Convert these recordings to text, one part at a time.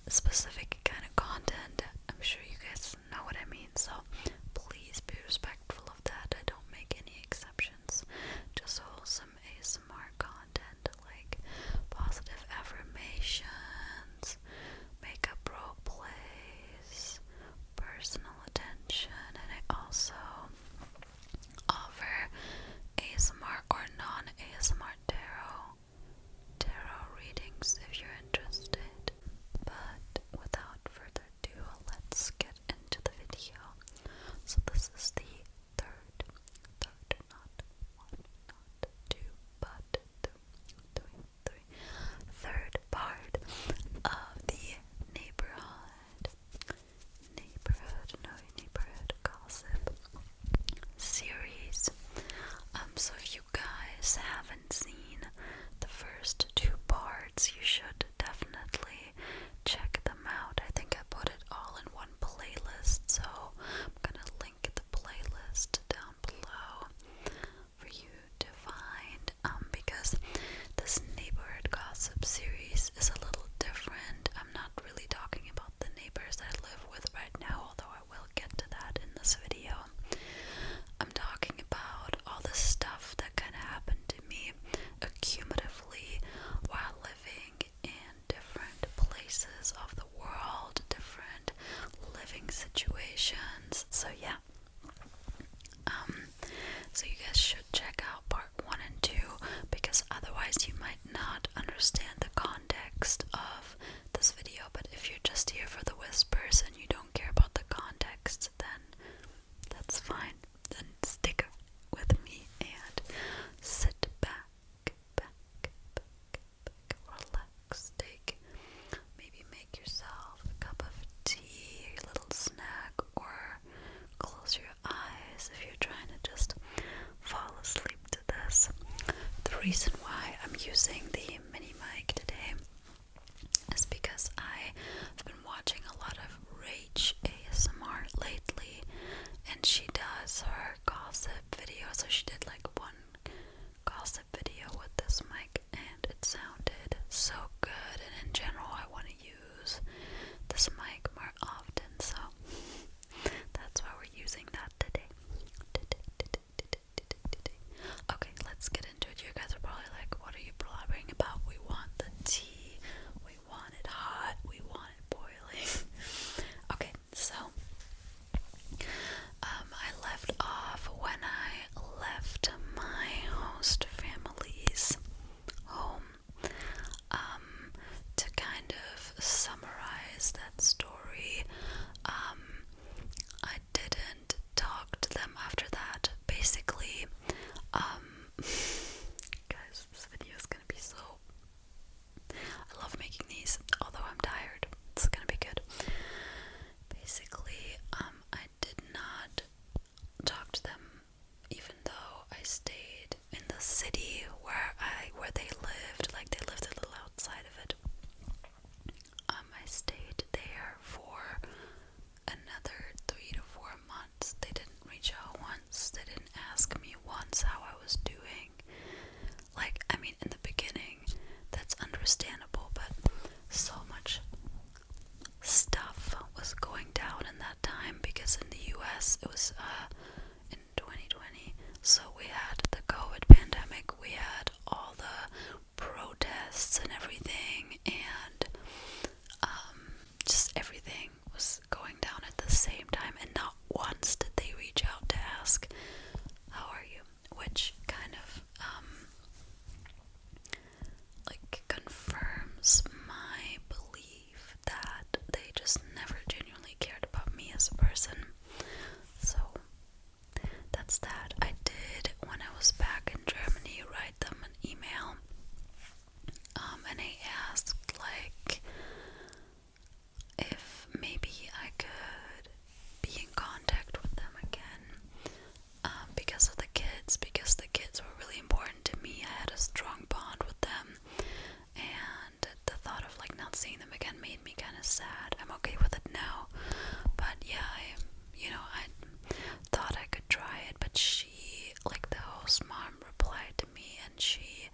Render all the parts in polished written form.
specific kind of content. I'm sure you guys know what I mean, so please be respectful of that. I don't make any exceptions. Just wholesome ASMR content like positive affirmations, makeup role plays, personal attention, and I also offer ASMR or non-ASMR tarot readings if you're interested. But without further ado, let's get into the video. So this is the third, not one, not two, but third part of the neighborhood gossip series. So if you guys haven't seen the first two parts, you should definitely check them out. I think I put it all in one playlist, so I'm gonna link the playlist down below for you to find, because this neighborhood gossip series is a little different. I'm not really talking about the neighbors that I live with right now, although I will get to that in this video. I'm talking about all the stuff that kind of happened to me accumulatively while living in different places of the world, different living situations. So yeah, so you guys should check out part 1 and 2, because otherwise you might not understand the context of this video. But if you're just here for the whispers and you don't care about the context, then that's fine. Then stick with me and sit back, relax, maybe make yourself a cup of tea, a little snack, or close your eyes if you're trying to just fall asleep to this. The reason why I'm using the mini mic today is because I've been watching a lot of Rach ASMR lately, and she does her gossip video. So she did like one gossip video with this mic, and it sounded so good. And in general, I want to use this mic more often, so that's why we're using that today. Okay, let's get into it. You guys are probably like, what are you blabbering about? We want the tea. guests and everything, and just everything was going down at the same time, and not once did they reach out to ask, how are you? Which kind of like confirms my belief that they just never genuinely cared about me as a person. So that's that. I did, when I was back in Germany, write them an email, and I asked like if maybe I could be in contact with them again, because of the kids, because the kids were really important to me. I had a strong bond with them, and the thought of like not seeing them again made me kind of sad. I'm okay with it now, but yeah, I thought I could try it, but she, like the host mom, replied to me, and she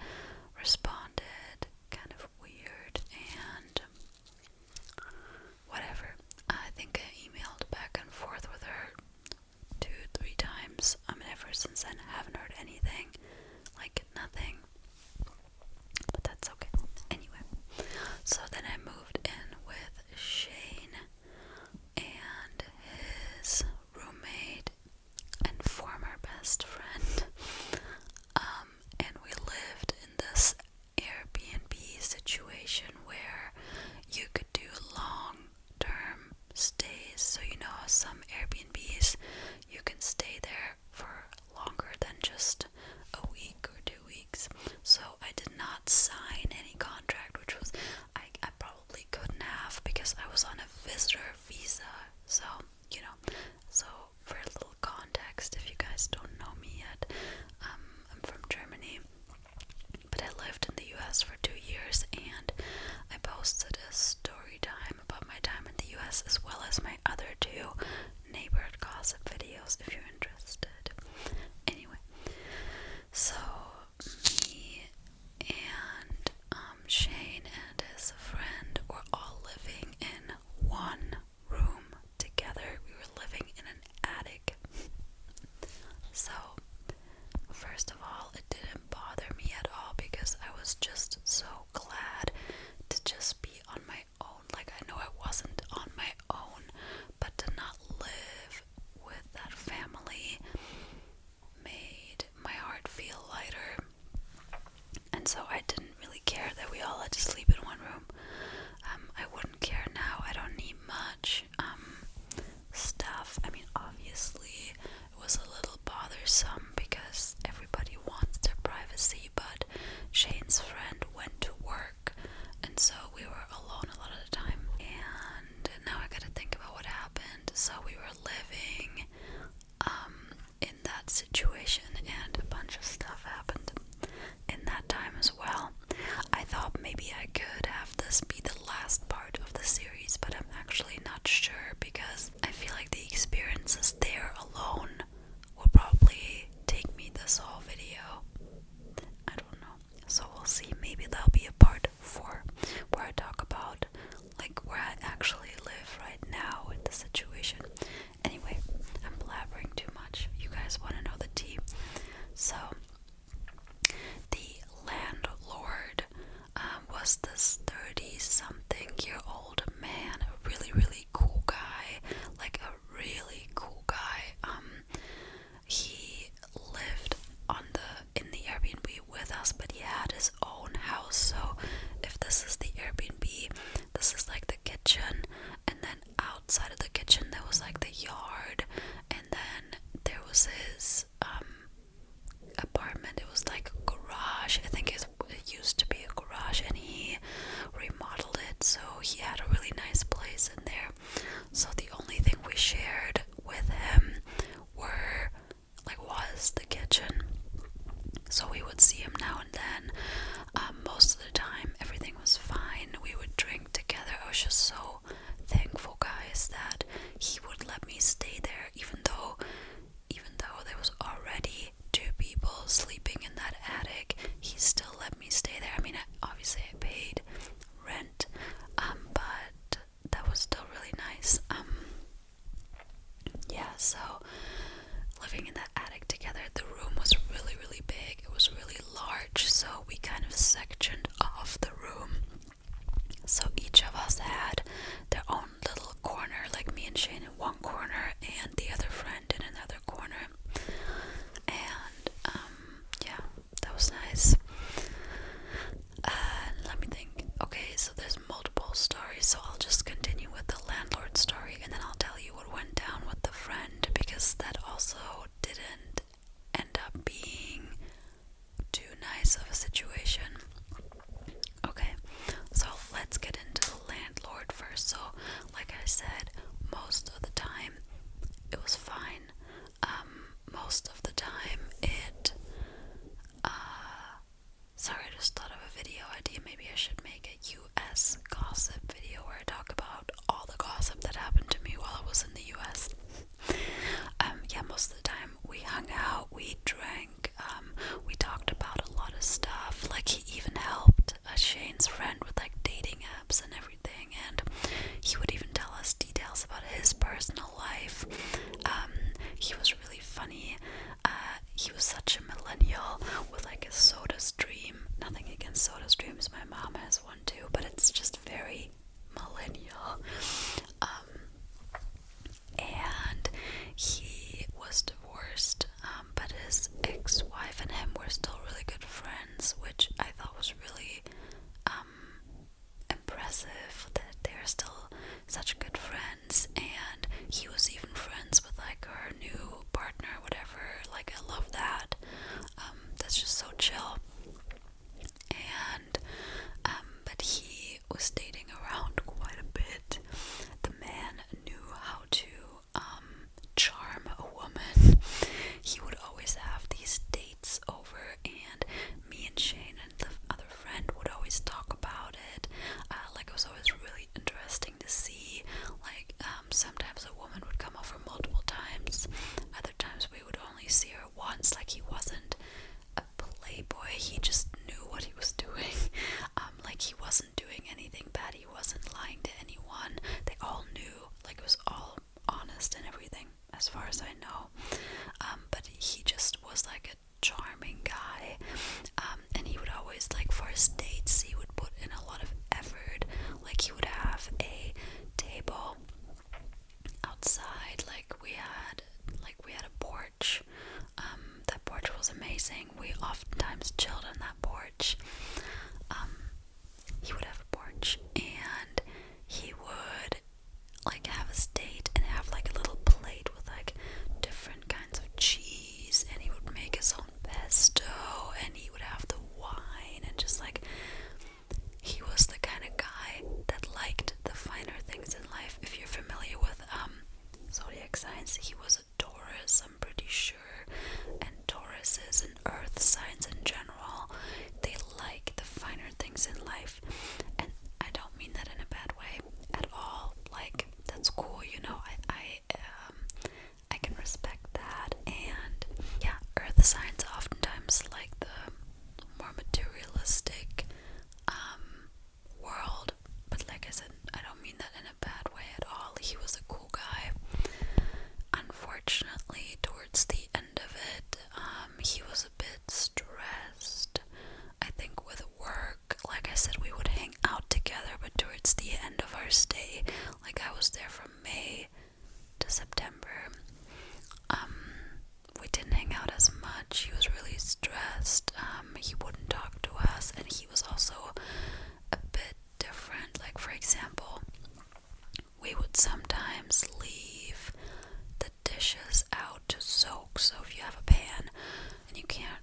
responded kind of weird, and whatever. I think I emailed back and forth with her 2-3 times. I mean, ever since then, I haven't heard anything, like nothing, but that's okay. Anyway, so then I moved in with Shane and his roommate and former best friend, and we lived in this Airbnb situation where you could do long-term stays. So you know how some Airbnbs, you can stay there for longer than just a week or 2 weeks. So I did not sign any contract, which was, I probably couldn't have, because I was on a visitor visa. So, so for a little context, if you guys don't know me yet, I'm from Germany, but I lived in the US for 2 years, and I posted a story time about my time in the US, as well as my other 2 neighborhood gossip videos if you're interested. Anyway, so me and Shane and his friend were all living in one room together. We were living in an attic. So first of all, it didn't bother me at all, because I was just so glad to just be on my own. Like, I know I wasn't on my own, but to not live with that family made my heart feel lighter. And so I didn't really care that we all had to sleep in one room. I wouldn't care now. I don't need much stuff. I mean, obviously it was a little bothersome because everybody wants their privacy, but Shane's friend went to work, and so we were alone a lot of the time. And now I gotta think about what happened. So we were living in that situation, and a bunch of stuff happened in that time as well. I thought maybe I could have this be the last part of the series, but I'm actually not sure, because I feel like the experiences there alone will probably take me this whole video. I don't know. So we'll see. Maybe there'll be a part 4 where I talk about like where I actually live right now in the situation. Anyway, I'm blabbering too much. You guys want to know the tea. So the landlord was this 30-something-year-old man, a really, really cool guy, like a really cool guy. He lived in the Airbnb with us, but he had his own house. So if this is the Airbnb, this is like the kitchen, and then outside of the kitchen there was like the yard, and then there was his apartment. It was like a garage. I think it used to be a garage, and he remodeled it, so he had a such good friends, and he was even friends with like her new partner, whatever. Like, I love that. That's just so chill. And but he was dating around quite a bit. The man knew how to charm a woman. He would always have these dates over, and me and Shane and the other friend would always talk about it. Like, it was always really interesting to see. Like, sometimes a woman would come over multiple times. Other times we would only see her once. Like, he wasn't a playboy. He just knew what he was doing. Like, he wasn't doing anything bad. He wasn't lying to anyone. They all knew. Like, it was all honest and everything, as far as I know. But he just was like a charming guy. And he would always, like, for his dates, he would put in a lot of effort. Like, he would have a table outside. Like, we had a porch. That porch was amazing. We oftentimes chilled on that porch. He would have a porch, and he would like have his date and have like a little plate with like different kinds of cheese, and he would make his own pesto, and he would have the wine, and just like, he was the kind of guy that liked the finer things in life. If you're familiar with zodiac signs, he was a Taurus, I'm pretty sure. And Tauruses and earth signs in general, they like the finer things in life. And I don't mean that in a bad way at all. Like, that's cool, you know. I can respect that. And yeah, earth signs oftentimes like the more materialistic world. But like I said, I don't mean that in a bad way at all. He was a cool guy. Unfortunately, towards the end of it, he was a bit stressed. I think with work, like I said, we would hang out together, but towards the end of our stay, like, I was there from May to September, we didn't hang out as much. He was really stressed. He wouldn't talk to us, and he was also a bit different. Like, for example, we would sometimes leave the dishes out to soak. So if you have a pan and you can't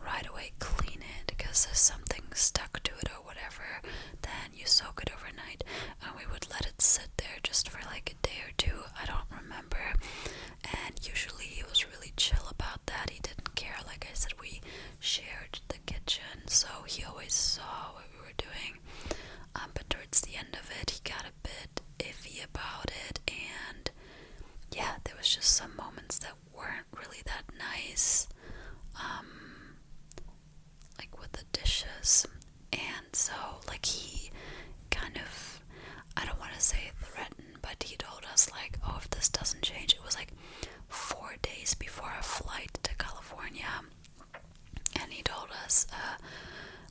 right away clean it because there's something stuck to it or whatever, then you soak it overnight, and we would let it sit there just for like a day or two. I don't remember. And usually he was really chill about that. He didn't care. Like I said, we shared the kitchen, so he always saw what we were doing. But towards the end of it, he got a bit iffy about it, and yeah, there was just some moments that weren't really that nice, like with the dishes. And so, like, he kind of, I don't want to say threatened, but he told us, like, oh, if this doesn't change, it was like 4 days before our flight to California, and he told us,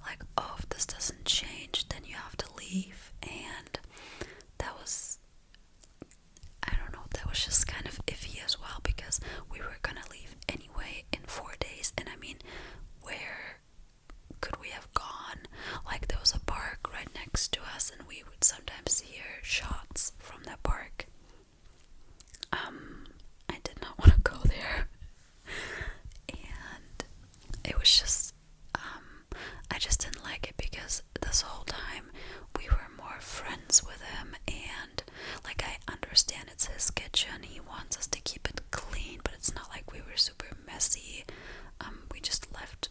like, oh, if this doesn't change, then you have to leave. And that was, I don't know, that was just kind of iffy as well, because we were gonna leave anyway in 4 days. And I mean, where could we have gone? Like, there was a park right next to us, and we would sometimes hear shots from that park. I did not want to go there. And it was just, I just didn't like it, because this whole time we were more friends with him, and like, I understand it's his kitchen, he wants us to keep it clean, but it's not like we were super messy. We just left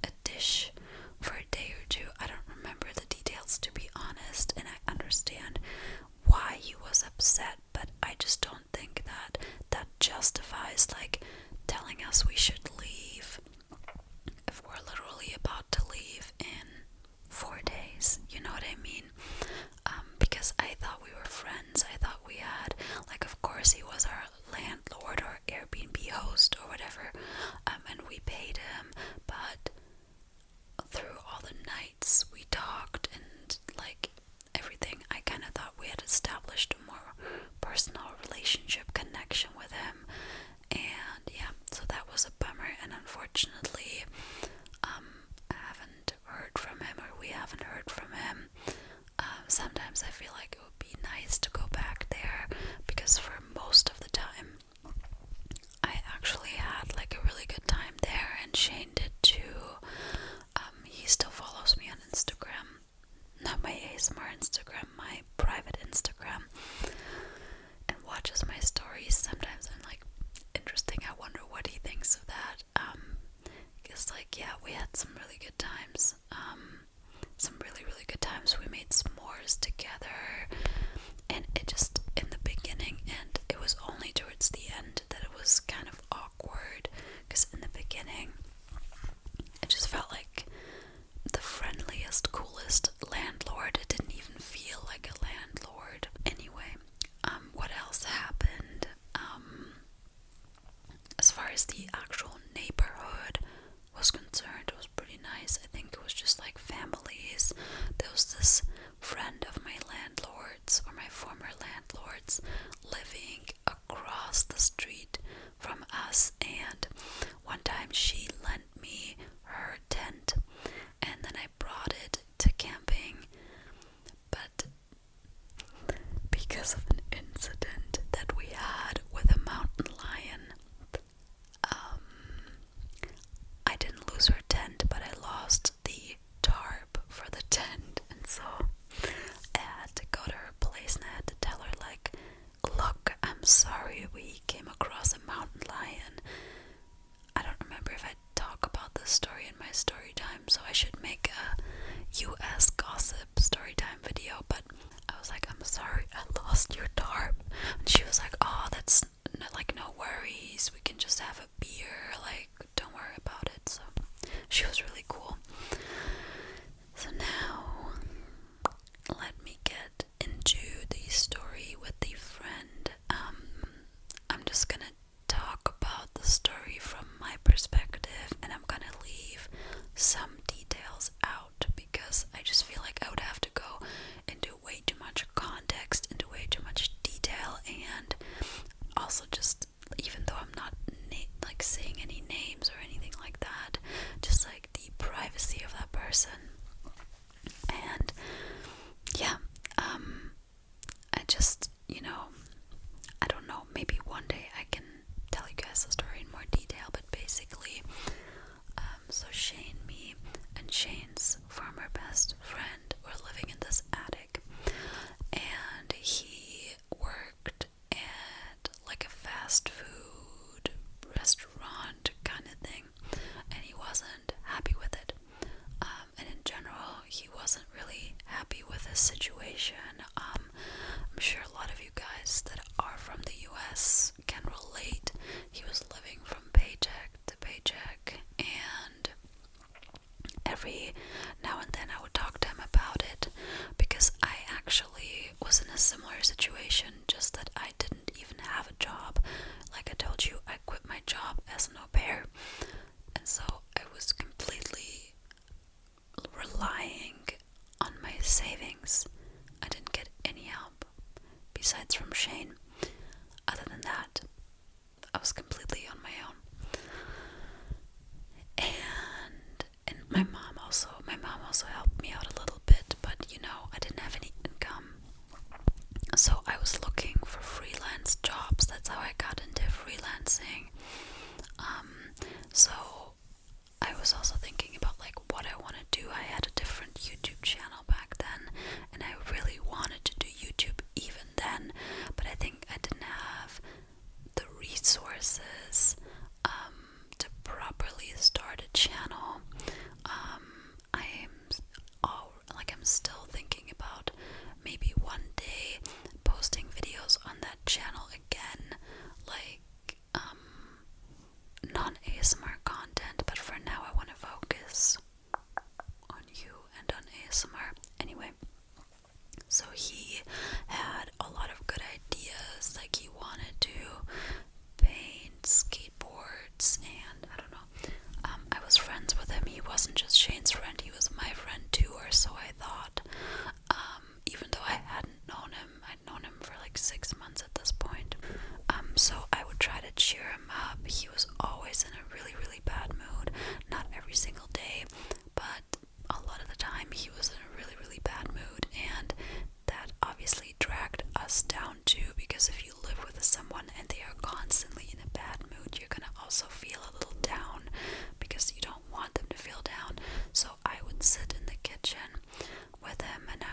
a dish for a day or two. I don't remember the details, to be honest, and I understand why he was upset, but I just don't think that that justifies like telling us we should leave if we're literally about to leave in 4 days. You know what I mean? Because I thought we were friends. I thought we had, like, of course he was our landlord or Airbnb host or whatever, and we paid him, but through all the nights we talked and like everything, I kind of thought we had established a more personal relationship connection with him. And yeah, so that was a bummer, and unfortunately I haven't heard from him, or we haven't heard from him. Sometimes I feel like it would be nice to go back ASMR Instagram, my private Instagram, and watches my stories, sometimes I'm like, interesting, I wonder what he thinks of that. Because like, yeah, we had some really good times. Some really, really good times. We made s'mores together, and it just, in the beginning, and it was only towards the end that it was kind of awkward, because in the beginning, it just felt like the friendliest, coolest landlord. It didn't even feel like a landlord. Anyway, what else happened? As far as the actual neighborhood was concerned, it was pretty nice. I think it was just like families. There was this friend of my landlord's, or my former landlord's, living across the street from us, and one time she lent me her tent, and then I brought it to camping, but because of an incident that we had with a mountain lion, I didn't lose her tent, but I lost the tarp for the tent, and so I had to go to her place and I had to tell her, like, look, I'm sorry, we came across a mountain lion. I don't remember if I talk about this story in my story time, so I should make a US gossip story time video, but I was like, I'm sorry, I lost your tarp. And she was like, oh, that's like, no worries, we can just have a beer, like, don't worry about it. So she was really cool. So now let me get into the story with the friend. I'm just gonna talk about the story from my perspective, and I'm gonna leave some details out because I just feel like I would have to go into way too much context, into way too much detail, and also just, even though I'm not like saying any names or anything like that, just like the privacy of that person. And yeah, I just, I don't know, maybe one day I can tell you guys the story in more detail, but basically, so Shane, me, and Shane's former best friend were living in this attic, and he worked at like a fast food restaurant kind of thing, and he wasn't happy with it. And in general, he wasn't really happy with his situation. I'm sure a lot of you guys that are from the US can relate. He was living from paycheck to paycheck, and every now and then I would talk to him about it, because I actually was in a similar situation, just that I didn't even have a job. Like I told you, I quit my job as an au pair, and so I was completely relying on my savings. I didn't get any help besides from Shane. Other than that, I was completely on my own. And my mom also helped me out a little bit, but I didn't have any income. So I was looking for freelance jobs. That's how I got into freelancing. So I was also thinking about like what I want to do. I had a different YouTube channel back then, and I really wanted to do YouTube even then, but I think I didn't have the resources to properly start a channel. I'm still thinking about maybe one day posting videos on that channel again, like non-ASMR content, but for now I want to focus on you and on ASMR. Anyway, so he had a lot of good ideas, like he wanted to paint skateboards, and I don't know, I was friends with him. He wasn't just Shane's friend, he was my friend too, or so I thought. Even though I hadn't known him, I'd known him for like 6 months at this point. So I would try to cheer him up. He was always in a really, really bad mood. Not every single day, but a lot of the time he was in a really, really bad mood, and that obviously dragged us down too, because if you live with someone and they are constantly in a bad mood, you're gonna also feel a little down, because you don't want them to feel down. So I would sit in the kitchen with him and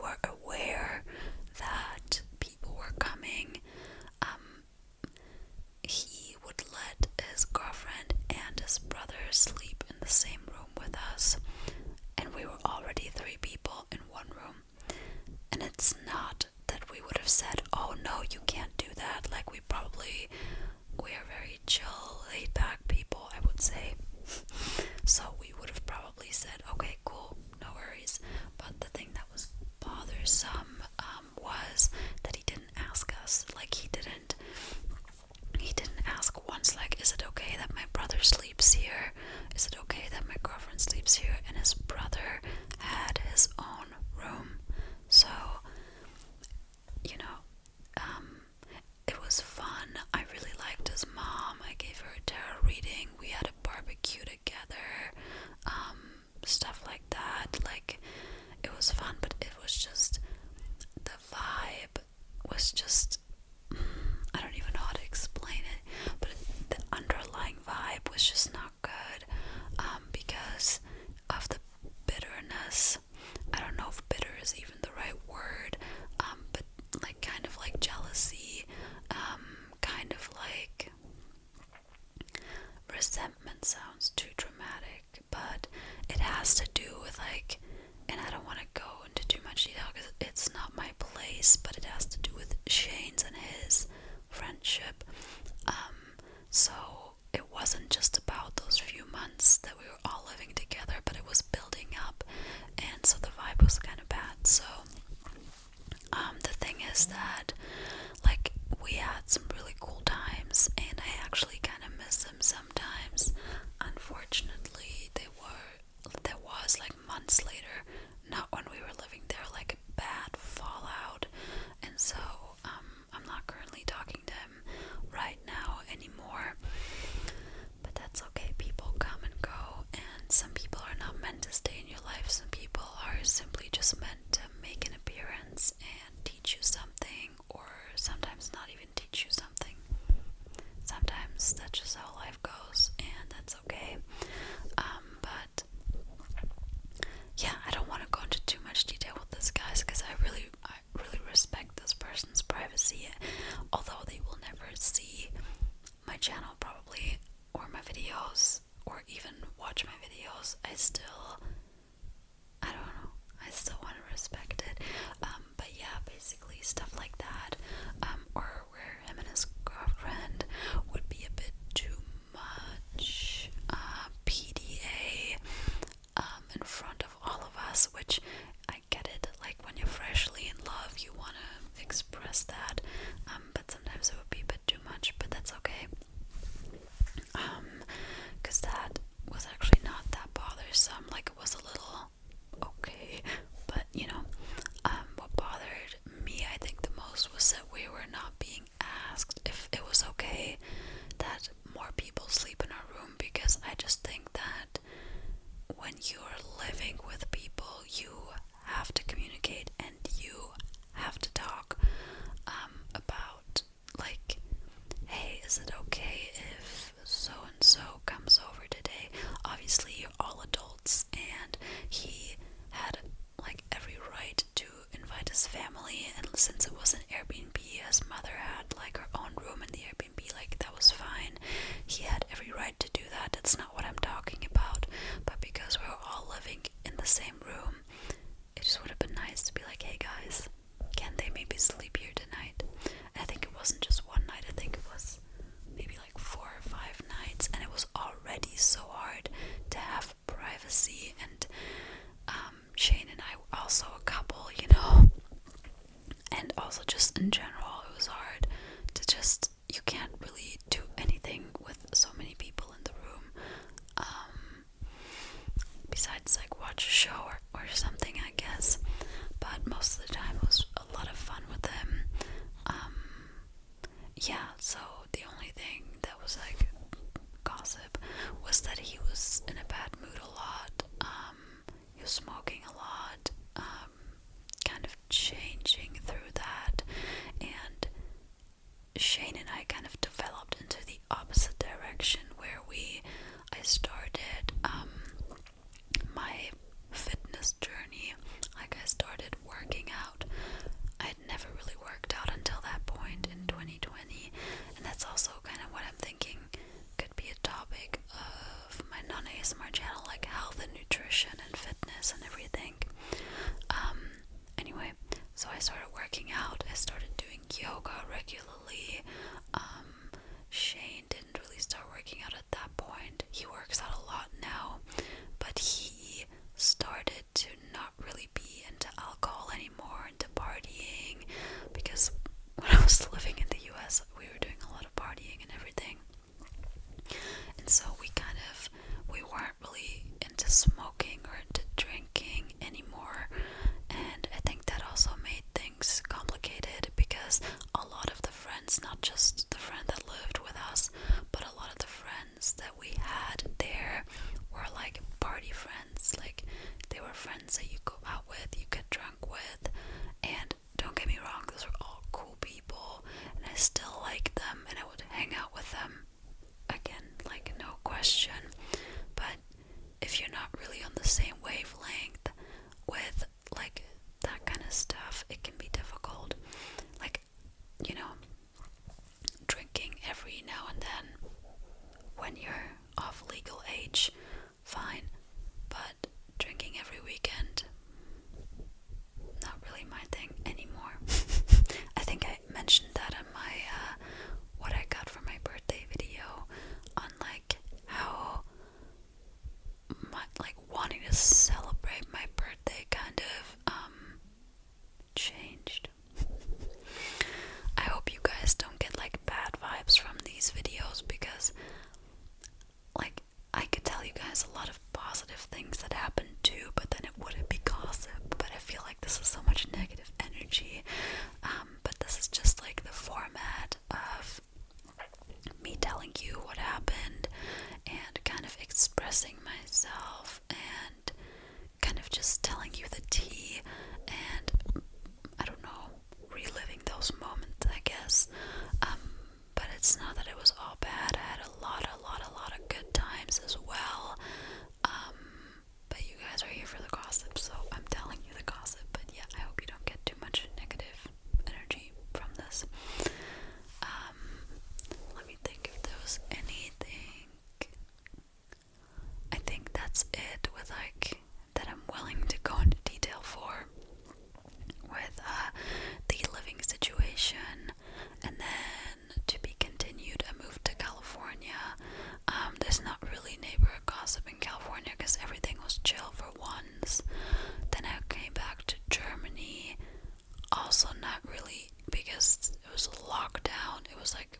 were aware that people were coming, he would let his girlfriend and his brother sleep in the same room with us. And we were already 3 people in one room. And it's not that we would have said, oh no, you can't do that. Like, we are very chill, laid back people, I would say. So we would have probably said, okay, cool, no worries. But the thing that was bothersome was that he didn't ask us. Like, he didn't ask once, like, is it okay that my brother sleeps here? Is it okay that my girlfriend sleeps here? And his brother had his own room. So, you know, it was fun. I really liked his mom. I gave her a tarot reading. We had a barbecue together. Stuff like that. Like, it was fun, but it was just, the vibe was just, I don't even know how to explain it, but the underlying vibe was just not good, because of the bitterness. I don't know if bitter is even the right word, but like kind of like jealousy, kind of like resentment sounds too dramatic, but it has to do with like, and I don't want to go into too much detail because it's not my place, but it has to do with Shane's and his friendship. So it wasn't just about those few months that we were all living together, but it was building up, and so the vibe was kind of bad. So the thing is that, like, we had some really cool times, and I actually kind of miss them sometimes. Unfortunately, there was like months later, not when we were living there, like a bad fallout, and so I'm not currently talking to him right now anymore. But that's okay. People come and go, and some people are not meant to stay in your life. Some people are simply just meant to make an appearance and teach you something, or sometimes not even teach you something. Sometimes that's just how life goes, and that's okay. But yeah, I don't want to go into too much detail with this, guys, because I really respect this person's privacy. Although they will never see my channel probably, or my videos, or even watch my videos, I don't know, I still want to respect it. But yeah, basically stuff like that, or where him and his girlfriend would be a bit too much PDA in front of all of us, which I get it. Like, when you're freshly in love, you want to express that, but sometimes it would be a bit too much, but that's okay. Because that was actually not that bothersome. Like, it was a little okay, but you know, what bothered me, I think, the most was that we were not being asked if it was okay that more people sleep in our room, because I just think that when you're living with people, you have to communicate and you have to talk about, like, hey, is it okay if so and so comes over today? Obviously, you're all adults, and he had like every right to invite his family, and since it was an Airbnb, his mother had like her own room in the Airbnb, like that was fine. He had every right to do that. That's not what I'm talking about. But because we were all living in the same room, it just would have been nice to be like, hey guys, can they maybe sleep here tonight? And I think it wasn't just one night, I think it was maybe like 4 or 5 nights, and it was already so hard to have privacy. And Shane and I were also a couple, you know, and also just in general, so I started working out. I started doing yoga regularly. Shane didn't really start working out at that point. He works out a lot now, but he started to not really be into alcohol anymore, into partying, because when I was living in the US, we were doing a lot of partying and everything. And so we weren't really into smoking or into drinking anymore. And I think that also made things complicated, because a lot of the friends, not just the friend that lived with us, but a lot of the friends that we had there were like party friends. Like, they were friends that you go out with, you get drunk with, and don't get me wrong, those are all cool people, and I still like them, and I would hang out with them again, like, no question. But if you're not really on the same wavelength with like that kind of stuff, it can be difficult. Like, you know, drinking every now and then when you're of legal age, fine, but drinking every weekend, not really my thing anymore. I think I mentioned that in my what I got for my birthday video, on like how like wanting to celebrate my birthday kind of changed. I hope you guys don't get like bad vibes from these videos, because like I could tell you guys a lot of positive things that happened too, but then it wouldn't be gossip. But I feel like this is so much negative energy. But this is just like the format of me telling you what happened and kind of expressing myself and kind of just telling you the tea, and I don't know, reliving those moments, I guess. But it's not that it was all bad. I had a lot of good times as well. But you guys are here for the gossip, so I'm telling you the gossip. But yeah, I hope you don't get too much negative energy from this. Let me think if there was anything. I think that's it with like that I'm willing to go into detail for with the living situation. And then to be continued, I moved to California. There's not really neighborhood gossip in California because everything was chill for once. Then I came back to Germany. Also not really, because it was lockdown. It was like,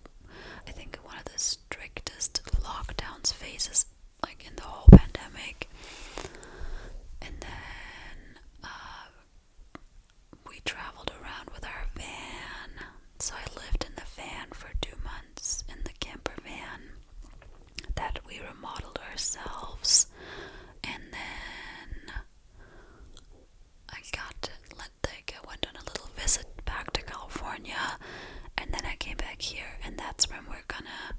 I think one of the strictest lockdowns phases like in the whole pandemic. And then we traveled around with our van. So I lived in the van for 2 months, in the camper van that we remodeled ourselves. And then I went on a little visit back to California, and then I came back here, and that's when we're gonna